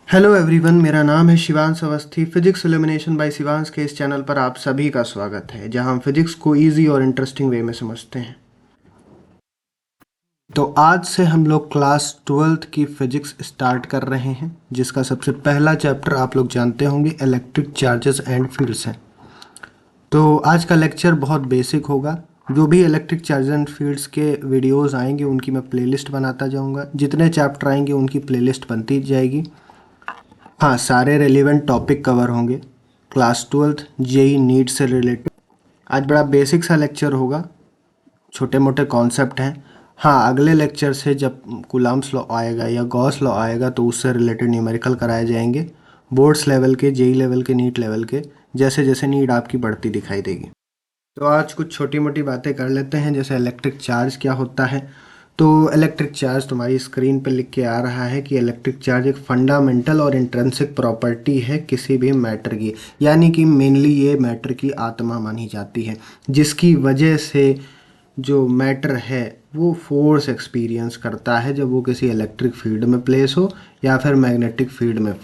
Hello everyone, मेरा नाम है Shivansh Awasthi. Physics illumination by Shivansh के इस चैनल पर आप सभी का स्वागत है, जहां हम फिजिक्स को इजी और इंटरेस्टिंग वे में समझते हैं। तो आज से हम लोग क्लास 12th की फिजिक्स स्टार्ट कर रहे हैं, जिसका सबसे पहला चैप्टर आप लोग जानते होंगे इलेक्ट्रिक चार्जेस एंड फील्ड्स है। तो आज का लेक्चर बहुत बेसिक होगा। जो भी इलेक्ट्रिक चार्ज एंड फील्ड्स के वीडियोस आएंगे उनकी मैं प्लेलिस्ट बनाता जाऊंगा। जितने चैप्टर आएंगे उनकी प्लेलिस्ट बनती जाएगी। हाँ, सारे रेलिवेंट टॉपिक कवर होंगे। क्लास 12th जेई नीट से रिलेटेड आज बड़ा बेसिक सा लेक्चर होगा, छोटे मोटे कॉन्सेप्ट हैं। हाँ, अगले लेक्चर से जब कूलम्ब्स लॉ आएगा या गॉस लॉ आएगा तो उससे रिलेटेड न्यूमेरिकल कराए जाएंगे, बोर्ड्स लेवल के, जेई लेवल के, नीट लेवल के, जैसे जैसे नीड आपकी बढ़ती दिखाई देगी। तो आज कुछ छोटी मोटी बातें कर लेते हैं, जैसे इलेक्ट्रिक चार्ज क्या होता है। तो इलेक्ट्रिक चार्ज तुम्हारी स्क्रीन पर लिख के आ रहा है कि इलेक्ट्रिक चार्ज एक फंडामेंटल और इंट्रिंसिक प्रॉपर्टी है किसी भी मैटर की, यानी कि मेनली ये मैटर की आत्मा मानी जाती है, जिसकी वजह से जो मैटर है वो फोर्स एक्सपीरियंस करता है जब वो किसी इलेक्ट्रिक फील्ड में प्लेस हो या फिर मैग्नेटिक फील्ड में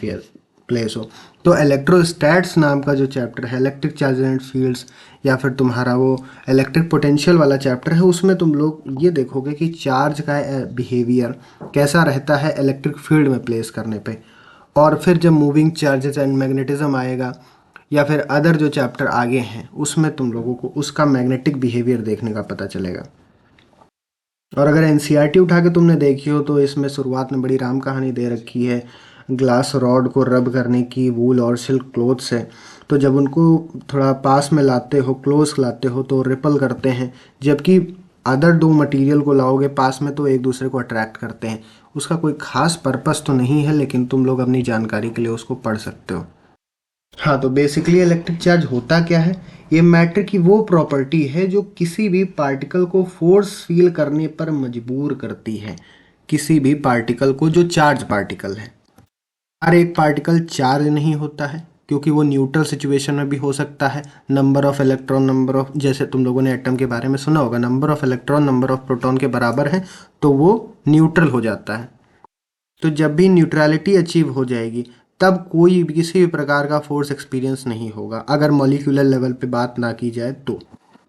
प्लेस हो। तो इलेक्ट्रोस्टैट्स नाम का जो चैप्टर है, इलेक्ट्रिक चार्ज एंड फील्ड्स, या फिर तुम्हारा वो इलेक्ट्रिक पोटेंशियल वाला चैप्टर है, उसमें तुम लोग ये देखोगे कि चार्ज का बिहेवियर कैसा रहता है इलेक्ट्रिक फील्ड में प्लेस करने पे। और फिर जब मूविंग चार्जेस एंड मैग्नेटिज्म आएगा या फिर अदर जो चैप्टर आगे हैं उसमें तुम लोगों को उसका मैग्नेटिक बिहेवियर देखने का पता चलेगा। और अगर एनसीईआरटी उठा के तुमने देखी हो तो इसमें शुरुआत में बड़ी राम कहानी दे रखी है ग्लास रॉड को रब करने की वूल और सिल्क क्लोथ से। तो जब उनको थोड़ा पास में लाते हो, क्लोज लाते हो, तो रिपल करते हैं, जबकि अदर दो मटेरियल को लाओगे पास में तो एक दूसरे को अट्रैक्ट करते हैं। उसका कोई खास पर्पस तो नहीं है, लेकिन तुम लोग अपनी जानकारी के लिए उसको पढ़ सकते हो। हाँ, तो बेसिकली इलेक्ट्रिक चार्ज होता क्या है। ये मैटर की वो प्रॉपर्टी है जो किसी भी पार्टिकल को फोर्स फील करने पर मजबूर करती है, किसी भी पार्टिकल को जो चार्ज पार्टिकल है। हर एक पार्टिकल चार्ज नहीं होता है, क्योंकि वो न्यूट्रल सिचुएशन में भी हो सकता है। Number of electron, number of, जैसे तुम लोगों ने एटम के बारे में सुना होगा, number of electron number of proton के बराबर है तो वो न्यूट्रल हो जाता है। तो जब भी न्यूट्रलिटी अचीव हो जाएगी तब कोई भी किसी भी प्रकार का फोर्स एक्सपीरियंस नहीं होगा, अगर मॉलिक्यूलर लेवल पे बात ना की जाए तो।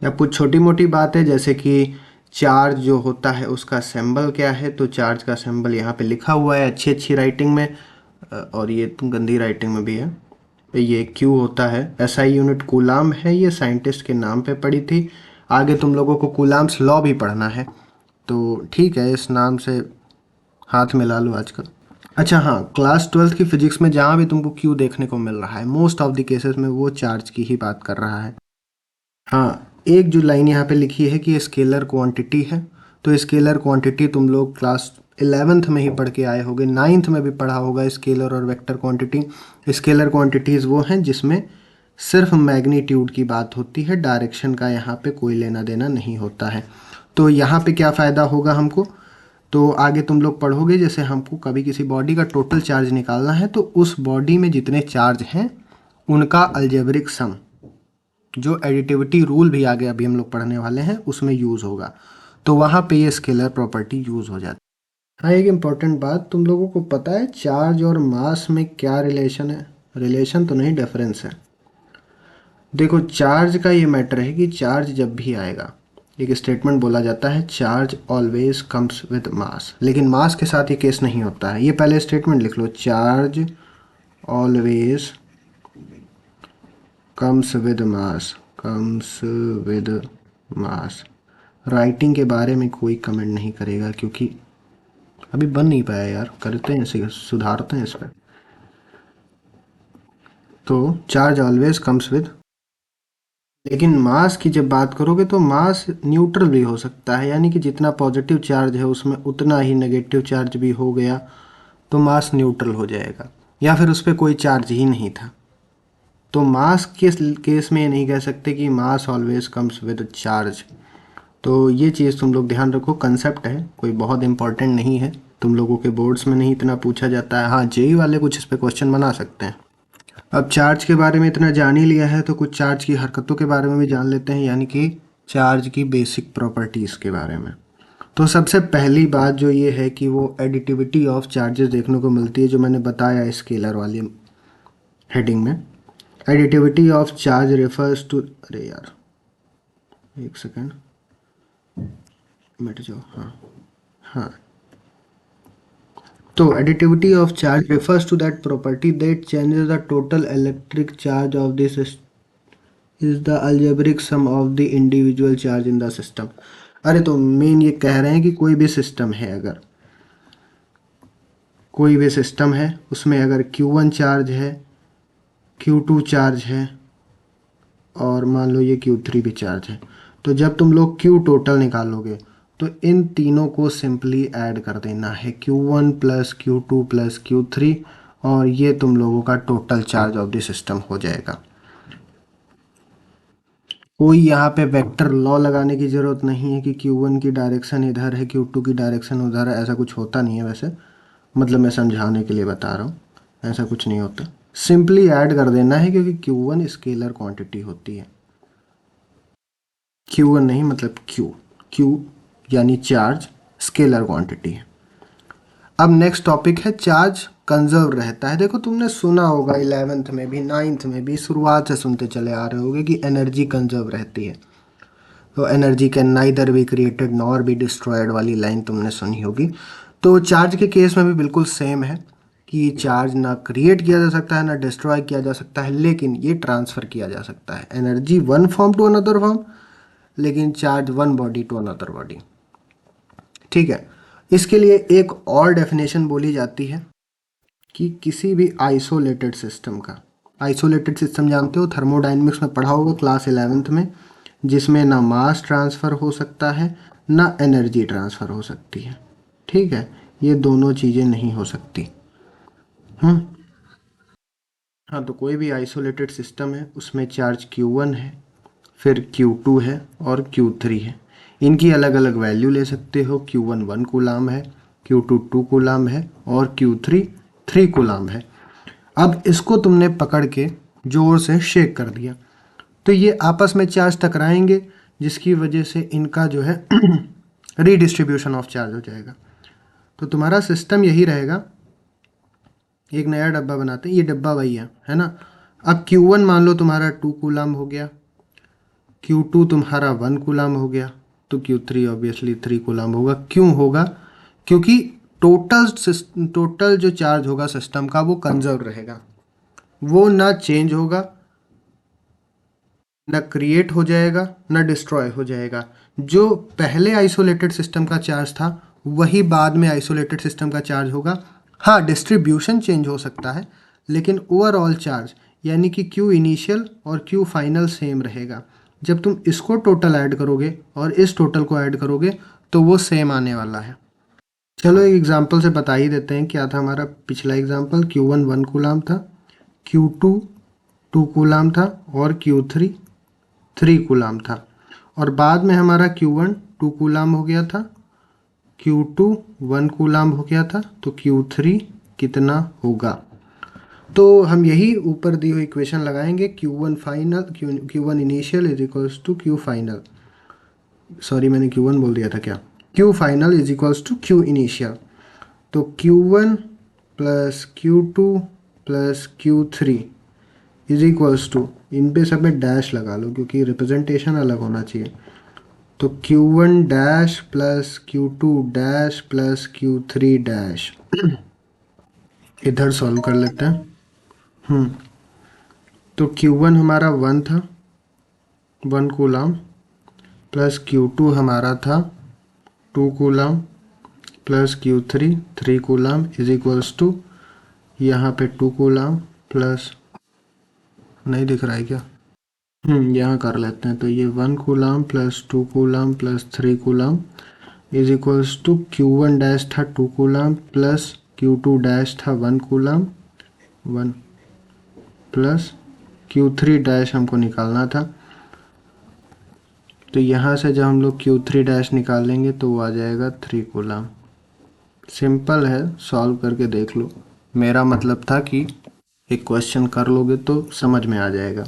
अब कुछ छोटी मोटी बात है, जैसे कि चार्ज जो होता है उसका सिंबल क्या है। तो चार्ज का सिंबल यहाँ पे लिखा हुआ है अच्छी अच्छी राइटिंग में, और ये गंदी राइटिंग में भी है। ये क्यू होता है, एसआई यूनिट कूलाम है, ये साइंटिस्ट के नाम पे पड़ी थी। आगे तुम लोगों को कूलाम्स लॉ भी पढ़ना है, तो ठीक है, इस नाम से हाथ मिला लो आजकल। अच्छा हाँ, क्लास 12th की फिजिक्स में जहाँ भी तुमको क्यू देखने को मिल रहा है, मोस्ट ऑफ द केसेस में वो चार्ज की ही बात कर रहा है। हाँ, एक जो लाइन यहाँ पे लिखी है कि स्केलर क्वांटिटी है, तो स्केलर क्वांटिटी तुम लोग क्लास 11th में ही पढ़ के आए होगे, 9th में भी पढ़ा होगा स्केलर और वेक्टर क्वांटिटी। स्केलर क्वांटिटीज़ वो हैं जिसमें सिर्फ मैग्नीट्यूड की बात होती है, डायरेक्शन का यहाँ पे कोई लेना देना नहीं होता है। तो यहाँ पे क्या फ़ायदा होगा हमको, तो आगे तुम लोग पढ़ोगे, जैसे हमको कभी किसी बॉडी का टोटल चार्ज निकालना है तो उस बॉडी में जितने चार्ज हैं उनका अलजेब्रिक सम, जो एडिटिविटी रूल भी आगे अभी हम लोग पढ़ने वाले हैं उसमें यूज़ होगा, तो वहाँ पे ये स्केलर प्रॉपर्टी यूज़ हो जाती है। हाँ, एक इम्पॉर्टेंट बात, तुम लोगों को पता है चार्ज और मास में क्या रिलेशन है। रिलेशन तो नहीं, डिफरेंस है। देखो, चार्ज का ये मैटर है कि चार्ज जब भी आएगा, एक स्टेटमेंट बोला जाता है, चार्ज ऑलवेज कम्स विद मास, लेकिन मास के साथ ये केस नहीं होता है। ये पहले स्टेटमेंट लिख लो, charge always comes with mass, comes with mass. Writing के बारे में कोई कमेंट नहीं करेगा क्योंकि अभी बन नहीं पाया यार, करते हैं इसे, सुधारते हैं इस पर। तो चार्ज ऑलवेज कम्स विद, लेकिन मास की जब बात करोगे तो मास न्यूट्रल भी हो सकता है, यानी कि जितना पॉजिटिव चार्ज है उसमें उतना ही नेगेटिव चार्ज भी हो गया तो मास न्यूट्रल हो जाएगा, या फिर उस पर कोई चार्ज ही नहीं था। तो मास के केस में ये नहीं कह सकते कि मास ऑलवेज कम्स विद चार्ज। तो ये चीज़ तुम लोग ध्यान रखो, कंसेप्ट है, कोई बहुत इंपॉर्टेंट नहीं है, तुम लोगों के बोर्ड्स में नहीं इतना पूछा जाता है। हाँ, जेई वाले कुछ इस पर क्वेश्चन बना सकते हैं। अब चार्ज के बारे में इतना जान ही लिया है तो कुछ चार्ज की हरकतों के बारे में भी जान लेते हैं, यानी कि चार्ज की बेसिक प्रॉपर्टीज़ के बारे में। तो सबसे पहली बात जो ये है कि वो एडिटिविटी ऑफ चार्जेस देखने को मिलती है, जो मैंने बताया स्केलर वाली हेडिंग में। Additivity of charge refers to, अरे यार एक सेकेंड, मिट जाओ। हाँ हाँ, तो additivity of charge refers to that property that changes the total electric charge of this is the algebraic sum of the individual charge in the system। अरे तो मेन ये कह रहे हैं कि कोई भी सिस्टम है, अगर कोई भी सिस्टम है उसमें अगर Q1 चार्ज है, Q2 चार्ज है और मान लो ये Q3 भी चार्ज है, तो जब तुम लोग Q टोटल निकालोगे तो इन तीनों को सिंपली ऐड कर देना है, Q1 plus Q2 plus Q3, और ये तुम लोगों का total charge of the system हो जाएगा। कोई यहाँ पे वेक्टर लॉ लगाने की ज़रूरत नहीं है कि Q1 की डायरेक्शन इधर है, Q2 की डायरेक्शन उधर है, ऐसा कुछ होता नहीं है। वैसे मतलब मैं समझाने के लिए बता रहा हूँ, ऐसा कुछ नहीं होता। सिंपली ऐड कर देना है क्योंकि Q1 स्केलर क्वांटिटी होती है। Q1 नहीं, मतलब Q यानी चार्ज स्केलर क्वांटिटी है। अब नेक्स्ट टॉपिक है चार्ज कंजर्व रहता है। देखो तुमने सुना होगा 11th में भी 9th में भी, शुरुआत से सुनते चले आ रहे होगे कि एनर्जी कंजर्व रहती है। तो energy can neither be created nor be destroyed वाली लाइन तुमने सुनी होगी। तो चार्ज के केस में भी बिल्कुल सेम है कि चार्ज ना क्रिएट किया जा सकता है ना डिस्ट्रॉय किया जा सकता है, लेकिन ये ट्रांसफ़र किया जा सकता है। Energy one form to another form, लेकिन charge one body to another body. ठीक है, इसके लिए एक और डेफिनेशन बोली जाती है कि किसी भी आइसोलेटेड सिस्टम का, आइसोलेटेड सिस्टम जानते हो, थर्मोडायनेमिक्स में पढ़ा होगा क्लास 11th में, जिसमें ना मास ट्रांसफ़र हो सकता है ना एनर्जी ट्रांसफ़र हो सकती है। ठीक है, ये दोनों चीज़ें नहीं हो सकती। हाँ, तो कोई भी आइसोलेटेड सिस्टम है उसमें चार्ज Q1 है, फिर Q2 है और Q3 है। इनकी अलग अलग वैल्यू ले सकते हो। Q1 1 कूलाम है, Q2 2 कूलाम है और Q3 3 कूलाम है। अब इसको तुमने पकड़ के ज़ोर से शेक कर दिया तो ये आपस में चार्ज टकराएंगे, जिसकी वजह से इनका जो है रीडिस्ट्रीब्यूशन ऑफ चार्ज हो जाएगा। तो तुम्हारा सिस्टम यही रहेगा, एक नया डब्बा बनाते हैं, ये डब्बा वही है ना। अब Q1 मान लो तुम्हारा 2 कूलाम हो गया, Q2 तुम्हारा 1 कूलाम हो गया, तो Q3 ऑब्वियसली 3 कूलाम होगा। क्यों होगा? क्योंकि टोटल जो चार्ज होगा सिस्टम का वो कंजर्व रहेगा, वो ना चेंज होगा, ना क्रिएट हो जाएगा, ना डिस्ट्रॉय हो जाएगा। जो पहले आइसोलेटेड सिस्टम का चार्ज था वही बाद में आइसोलेटेड सिस्टम का चार्ज होगा। हाँ, डिस्ट्रीब्यूशन चेंज हो सकता है, लेकिन ओवरऑल चार्ज यानी कि Q इनिशियल और Q फाइनल सेम रहेगा। जब तुम इसको टोटल ऐड करोगे और इस टोटल को ऐड करोगे तो वो सेम आने वाला है। चलो एक एग्जांपल से बता ही देते हैं क्या था हमारा पिछला एग्जांपल। Q1 1 कूलाम था, Q2 2 कूलाम था और Q3 3 कूलाम था। और बाद में हमारा Q1 2 कूलाम हो गया था, Q2 1 कूलाम हो गया था, तो Q3 कितना होगा? तो हम यही ऊपर दी हुई इक्वेशन लगाएंगे, Q1 final Q1 initial is equals to Q final, sorry मैंने Q1 बोल दिया था क्या, Q final is equals to Q initial. तो Q1 plus Q2 plus Q3 is equals to, इन पे सब में डैश लगा लो क्योंकि रिप्रेजेंटेशन अलग होना चाहिए। तो Q1 dash plus Q2 dash plus Q3 dash. इधर सॉल्व कर लेते हैं। तो Q1 हमारा 1 था, 1 कूलाम, प्लस Q2 हमारा था 2 coulomb, plus Q3 3 coulomb is equals to, यहाँ पे 2 कूलाम प्लस, नहीं दिख रहा है क्या? यहाँ कर लेते हैं। तो ये 1 coulomb plus 2 coulomb plus 3 coulomb is equals to Q1 dash था 2 कूलाम प्लस Q2 डैश था 1 कूलाम 1 प्लस Q3 डैश हमको निकालना था। तो यहाँ से जब हम लोग Q3 डैश निकालेंगे तो वो आ जाएगा 3 कूलाम। सिंपल है, सॉल्व करके देख लो। मेरा मतलब था कि एक क्वेश्चन कर लोगे तो समझ में आ जाएगा।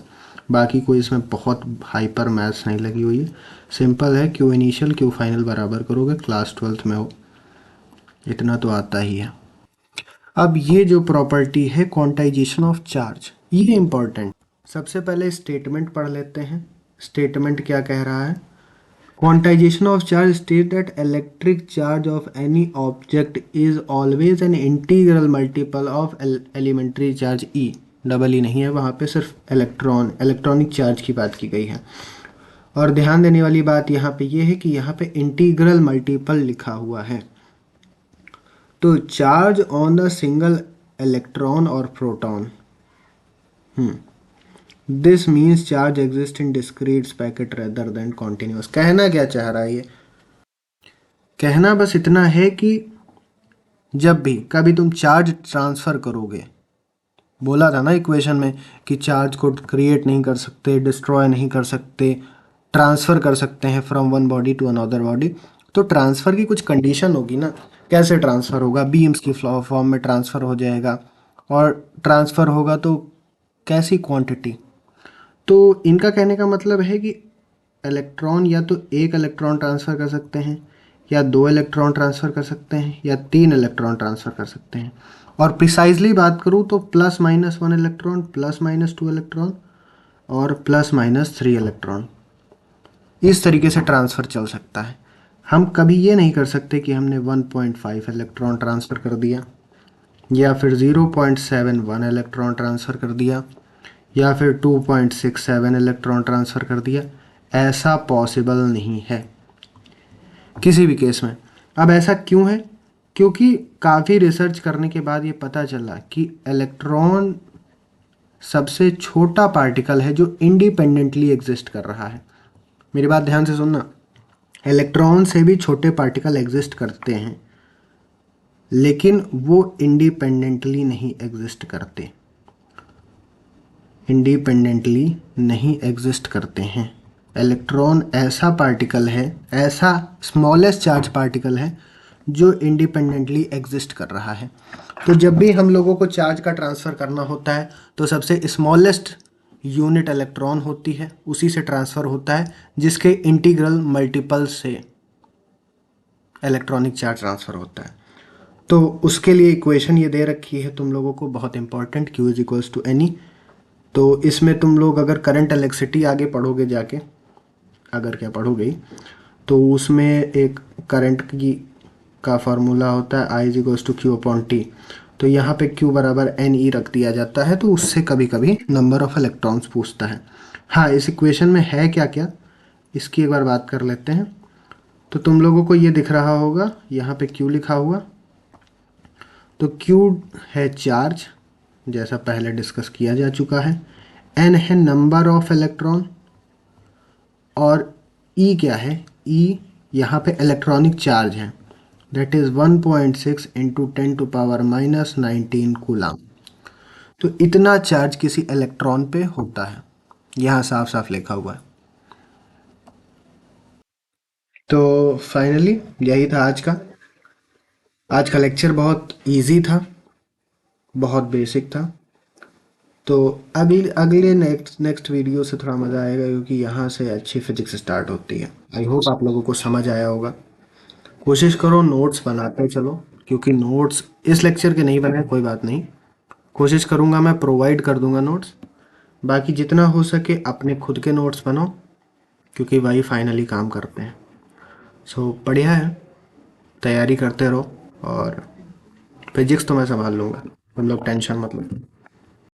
बाकी कोई इसमें बहुत हाइपर मैथ्स नहीं लगी हुई है, सिंपल है। क्यू इनिशियल क्यू फाइनल बराबर करोगे, क्लास 12th में हो, इतना तो आता ही है। अब ये जो प्रॉपर्टी है क्वांटाइजेशन ऑफ चार्ज, ये इम्पॉर्टेंट। सबसे पहले स्टेटमेंट पढ़ लेते हैं। स्टेटमेंट क्या कह रहा है? Quantisation of charge state that electric charge of any object is always an integral multiple of elementary charge E. Double E नहीं है वहाँ पे, सिर्फ इलेक्ट्रॉनिक चार्ज की बात की गई है। और ध्यान देने वाली बात यहाँ पे ये है कि यहाँ पे इंटीग्रल मल्टीपल लिखा हुआ है। तो charge on the single electron और proton, this means charge exist in discrete packet rather than continuous. कहना क्या चाह रहा है ये? कहना बस इतना है कि जब भी कभी तुम चार्ज ट्रांसफ़र करोगे, बोला था ना इक्वेशन में कि चार्ज को क्रिएट नहीं कर सकते, डिस्ट्रॉय नहीं कर सकते, ट्रांसफ़र कर सकते हैं from one body to another body. तो ट्रांसफ़र की कुछ कंडीशन होगी ना। कैसे ट्रांसफ़र होगा? बीम्स की फॉर्म में ट्रांसफ़र हो जाएगा, और ट्रांसफ़र होगा तो कैसी क्वांटिटी? तो इनका कहने का मतलब है कि इलेक्ट्रॉन या तो एक इलेक्ट्रॉन ट्रांसफ़र कर सकते हैं, या दो इलेक्ट्रॉन ट्रांसफ़र कर सकते हैं, या तीन इलेक्ट्रॉन ट्रांसफ़र कर सकते हैं। और प्रिसाइजली बात करूँ तो +-1 इलेक्ट्रॉन, +-2 इलेक्ट्रॉन, और +-3 इलेक्ट्रॉन, इस तरीके से ट्रांसफ़र चल सकता है। हम कभी ये नहीं कर सकते कि हमने 1.5 इलेक्ट्रॉन ट्रांसफ़र कर दिया, या फिर 0.71 इलेक्ट्रॉन ट्रांसफ़र कर दिया, या फिर 2.67 इलेक्ट्रॉन ट्रांसफ़र कर दिया। ऐसा पॉसिबल नहीं है किसी भी केस में। अब ऐसा क्यों है? क्योंकि काफ़ी रिसर्च करने के बाद ये पता चला कि इलेक्ट्रॉन सबसे छोटा पार्टिकल है जो इंडिपेंडेंटली एग्जिस्ट कर रहा है। मेरी बात ध्यान से सुनना, इलेक्ट्रॉन से भी छोटे पार्टिकल एग्जिस्ट करते हैं, लेकिन वो इंडिपेंडेंटली नहीं एग्जिस्ट करते, इंडिपेंडेंटली नहीं एग्जिस्ट करते हैं। इलेक्ट्रॉन ऐसा पार्टिकल है, ऐसा स्मॉलेस्ट चार्ज पार्टिकल है जो इंडिपेंडेंटली एग्जिस्ट कर रहा है। तो जब भी हम लोगों को चार्ज का ट्रांसफ़र करना होता है तो सबसे स्मॉलेस्ट यूनिट इलेक्ट्रॉन होती है, उसी से ट्रांसफ़र होता है, जिसके इंटीग्रल मल्टीपल से इलेक्ट्रॉनिक चार्ज ट्रांसफ़र होता है। तो उसके लिए इक्वेशन ये दे रखी है तुम लोगों को, बहुत important, Q is equals to any. तो इसमें तुम लोग अगर करंट इलेक्ट्रिसिटी आगे पढ़ोगे जाके, अगर क्या पढ़ोगे, तो उसमें एक करंट की का फार्मूला होता है I is equals to Q/T। तो यहाँ पे Q बराबर NE रख दिया जाता है, तो उससे कभी कभी नंबर ऑफ इलेक्ट्रॉन्स पूछता है। हाँ, इस इक्वेशन में है क्या क्या, इसकी एक बार बात कर लेते हैं। तो तुम लोगों को ये दिख रहा होगा, यहाँ पे Q लिखा हुआ। तो Q है चार्ज, जैसा पहले डिस्कस किया जा चुका है। N है नंबर ऑफ इलेक्ट्रॉन, और E क्या है? E यहाँ पे इलेक्ट्रॉनिक चार्ज है, दैट इज़ 1.6 इंटू 10⁻⁻19 कूलम। तो इतना चार्ज किसी इलेक्ट्रॉन पे होता है, यहाँ साफ साफ लिखा हुआ है। तो फाइनली यही था आज का लेक्चर। बहुत इजी था, बहुत बेसिक था। तो अगले नेक्स्ट वीडियो से थोड़ा मज़ा आएगा, क्योंकि यहाँ से अच्छी फिजिक्स स्टार्ट होती है। आई होप आप लोगों को समझ आया होगा। कोशिश करो नोट्स बनाते चलो, क्योंकि नोट्स इस लेक्चर के नहीं बने, कोई बात नहीं, कोशिश करूँगा मैं प्रोवाइड कर दूँगा नोट्स। बाकी जितना हो सके अपने खुद के नोट्स बनाओ, क्योंकि वही फाइनली काम करते हैं। सो बढ़िया है, तैयारी करते रहो, और फिजिक्स तो मैं संभाल लूँगा, तुम लोग टेंशन मत लो।